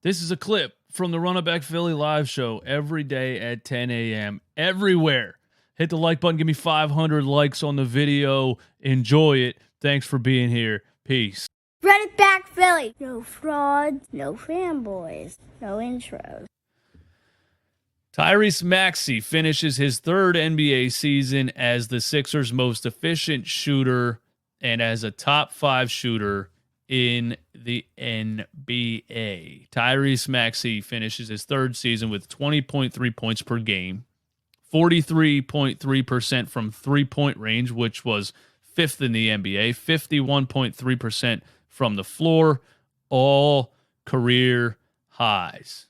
This is a clip from the Run It Back Philly live show every day at 10 a.m. everywhere. Hit the like button. Give me 500 likes on the video. Enjoy it. Thanks for being here. Peace. Run It Back Philly. No frauds, no fanboys, no intros. Tyrese Maxey finishes his third NBA season as the Sixers' most efficient shooter and as a top 5 shooter in the NBA. Tyrese Maxey finishes his third season with 20.3 points per game, 43.3% from three-point range, which was 5th in the NBA, 51.3% from the floor, all career highs.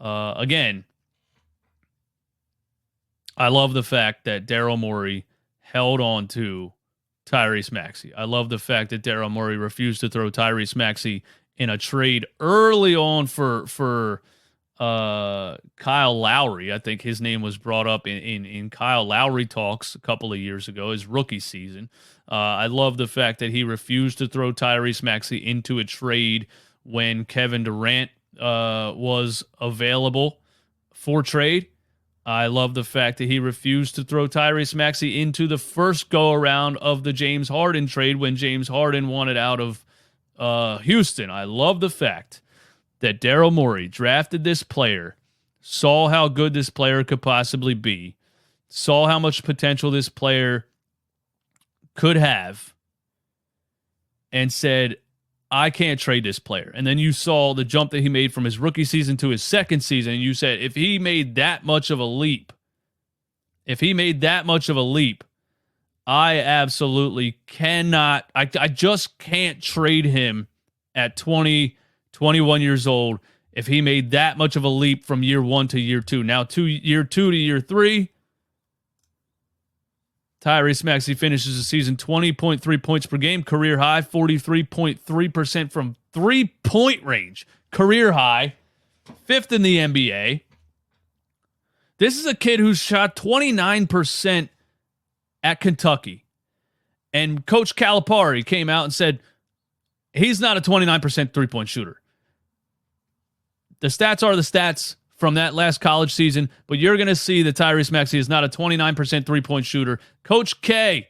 Again, I love the fact that Daryl Morey held on to Tyrese Maxey. I love the fact that Daryl Morey refused to throw Tyrese Maxey in a trade early on for Kyle Lowry. I think his name was brought up in Kyle Lowry talks a couple of years ago, his rookie season. I love the fact that he refused to throw Tyrese Maxey into a trade when Kevin Durant was available for trade. I love the fact that he refused to throw Tyrese Maxey into the first go-around of the James Harden trade when James Harden wanted out of Houston. I love the fact that Daryl Morey drafted this player, saw how good this player could possibly be, saw how much potential this player could have, and said, I can't trade this player. And then you saw the jump that he made from his rookie season to his second season, and you said, if he made that much of a leap, I absolutely cannot, I just can't trade him at 20, 21 years old if he made that much of a leap from year 1 to year 2. Now, year 2 to year 3, Tyrese Maxey finishes the season 20.3 points per game, career high, 43.3% from three-point range, career high, 5th in the NBA. This is a kid who shot 29% at Kentucky, and Coach Calipari came out and said he's not a 29% three-point shooter. The stats are the stats from that last college season, but you're going to see that Tyrese Maxey is not a 29% three-point shooter. Coach K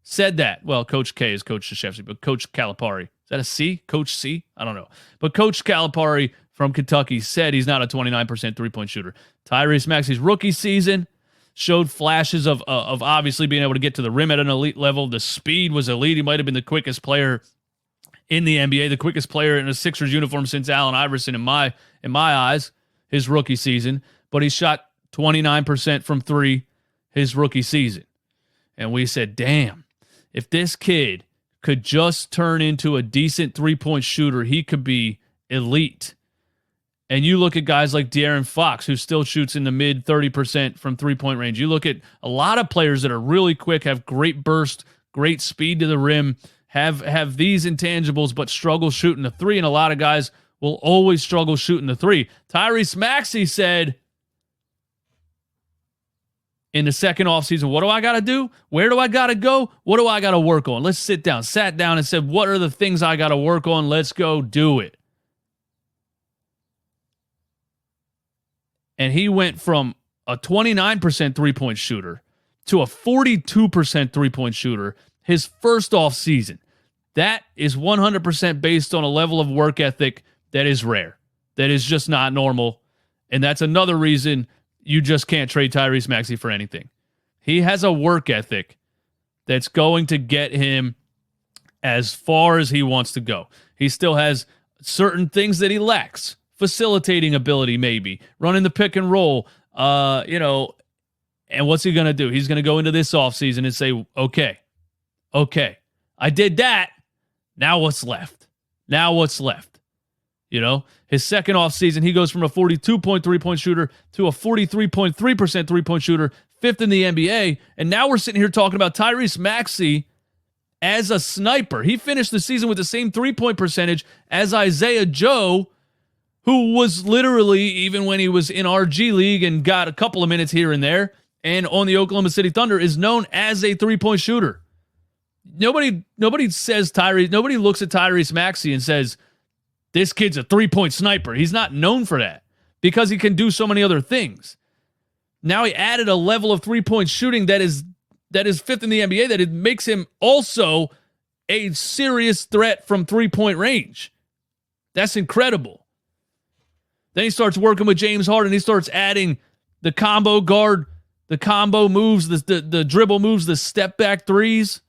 said that. Well, Coach K is Coach Krzyzewski, but Coach Calipari. Is that a C? Coach C? I don't know. But Coach Calipari from Kentucky said he's not a 29% three-point shooter. Tyrese Maxey's rookie season showed flashes of obviously being able to get to the rim at an elite level. The speed was elite. He might have been the quickest player in the NBA, the quickest player in a Sixers uniform since Allen Iverson in my eyes. His rookie season, but he shot 29% from three his rookie season. And we said, damn, if this kid could just turn into a decent three-point shooter, he could be elite. And you look at guys like De'Aaron Fox, who still shoots in the mid 30% from three-point range. You look at a lot of players that are really quick, have great burst, great speed to the rim, have these intangibles, but struggle shooting the three, and a lot of guys will always struggle shooting the three. Tyrese Maxey said in the second offseason, what do I got to do? Where do I got to go? What do I got to work on? Let's sit down. Sat down and said, what are the things I got to work on? Let's go do it. And he went from a 29% three-point shooter to a 42% three-point shooter his first offseason. That is 100% based on a level of work ethic that is rare. That is just not normal. And that's another reason you just can't trade Tyrese Maxey for anything. He has a work ethic that's going to get him as far as he wants to go. He still has certain things that he lacks. Facilitating ability, maybe. Running the pick and roll. And what's he going to do? He's going to go into this offseason and say, okay, I did that. Now what's left? His second offseason, he goes from a 42.3 three-point shooter to a 43.3% three-point shooter, 5th in the NBA. And now we're sitting here talking about Tyrese Maxey as a sniper. He finished the season with the same three-point percentage as Isaiah Joe, who was literally, even when he was in our G League and got a couple of minutes here and there, and on the Oklahoma City Thunder, is known as a three-point shooter. Nobody says Tyrese. Nobody looks at Tyrese Maxey and says, this kid's a three-point sniper. He's not known for that because he can do so many other things. Now he added a level of three-point shooting that is fifth in the NBA, that it makes him also a serious threat from three-point range. That's incredible. Then he starts working with James Harden. He starts adding the combo guard, the combo moves, the dribble moves, the step-back threes.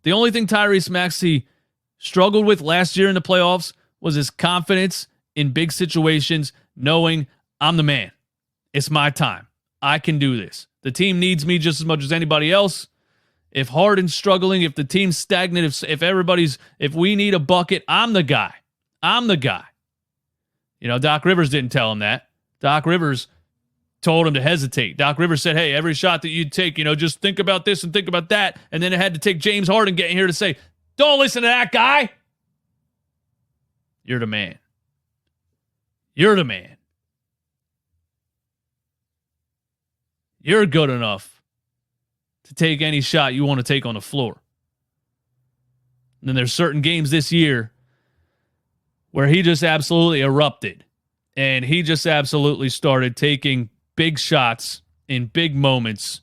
The only thing Tyrese Maxey struggled with last year in the playoffs was his confidence in big situations, knowing I'm the man. It's my time. I can do this. The team needs me just as much as anybody else. If Harden's struggling, if the team's stagnant, if we need a bucket, I'm the guy. I'm the guy. You know, Doc Rivers didn't tell him that. Doc Rivers told him to hesitate. Doc Rivers said, hey, every shot that you take, just think about this and think about that. And then it had to take James Harden getting here to say, don't listen to that guy. You're the man. You're the man. You're good enough to take any shot you want to take on the floor. And then there's certain games this year where he just absolutely erupted. And he just absolutely started taking big shots in big moments.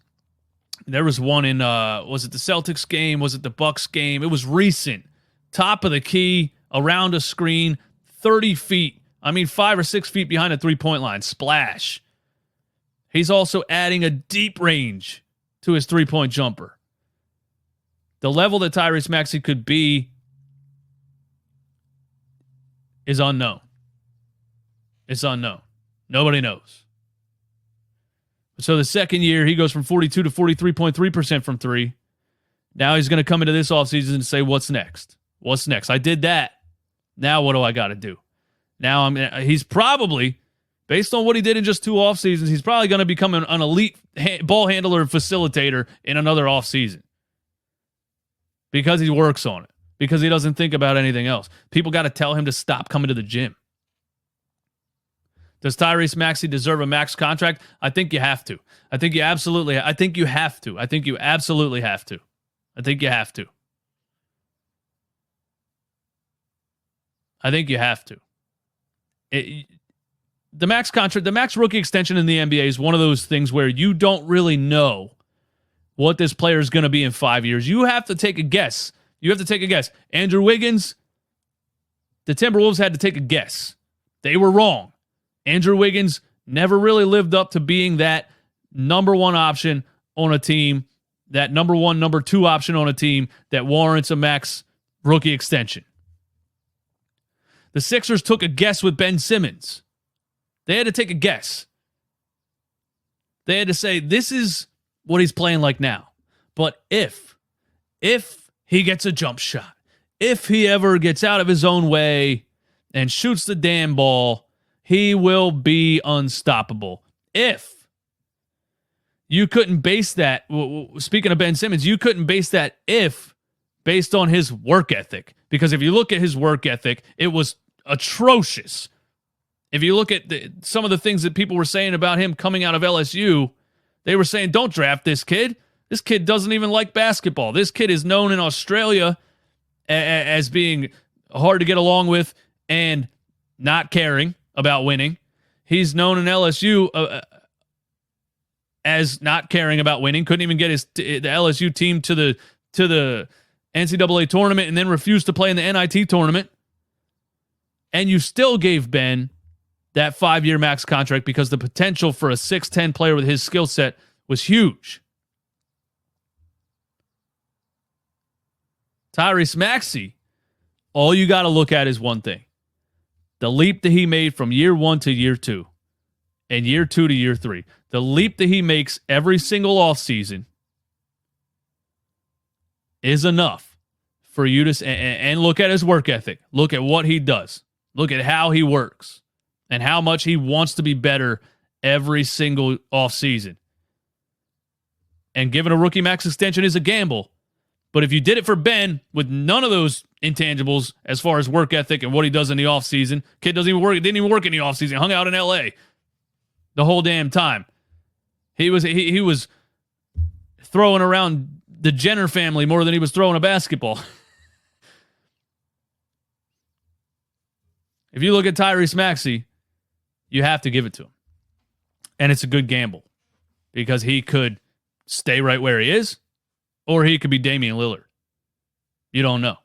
There was one in, was it the Celtics game? Was it the Bucks game? It was recent. Top of the key, around a screen, 30 feet. 5 or 6 feet behind the three-point line. Splash. He's also adding a deep range to his three-point jumper. The level that Tyrese Maxey could be is unknown. It's unknown. Nobody knows. So the second year, he goes from 42 to 43.3% from three. Now he's going to come into this offseason and say, what's next? What's next? I did that. Now what do I got to do? Now he's probably, based on what he did in just 2 off seasons, he's probably going to become an elite ball handler and facilitator in another off season because he works on it, because he doesn't think about anything else. People got to tell him to stop coming to the gym. Does Tyrese Maxey deserve a max contract? I think you have to. I think you absolutely have to. I think you absolutely have to. I think you have to. I think you have to. The max contract, the max rookie extension in the NBA is one of those things where you don't really know what this player is going to be in 5 years. You have to take a guess. Andrew Wiggins, the Timberwolves had to take a guess. They were wrong. Andrew Wiggins never really lived up to being that number one option on a team, that number one, number two option on a team that warrants a max rookie extension. The Sixers took a guess with Ben Simmons. They had to take a guess. They had to say, this is what he's playing like now. But if he gets a jump shot, if he ever gets out of his own way and shoots the damn ball, he will be unstoppable. If you couldn't base that, speaking of Ben Simmons, you couldn't base that if based on his work ethic. Because if you look at his work ethic, it was atrocious. If you look at some of the things that people were saying about him coming out of LSU, they were saying, don't draft this kid. This kid doesn't even like basketball. This kid is known in Australia as being hard to get along with and not caring about winning. He's known in LSU as not caring about winning. Couldn't even get the LSU team to the NCAA tournament and then refused to play in the NIT tournament. And you still gave Ben that 5-year max contract because the potential for a 6'10 player with his skill set was huge. Tyrese Maxey, all you got to look at is one thing. The leap that he made from year 1 to year 2 and year 2 to year 3. The leap that he makes every single offseason is enough for you to, and look at his work ethic. Look at what he does. Look at how he works and how much he wants to be better every single offseason. And giving a rookie max extension is a gamble. But if you did it for Ben with none of those intangibles as far as work ethic and what he does in the offseason, kid didn't even work in the offseason, hung out in LA the whole damn time. He was throwing around the Jenner family more than he was throwing a basketball. If you look at Tyrese Maxey, you have to give it to him. And it's a good gamble because he could stay right where he is or he could be Damian Lillard. You don't know.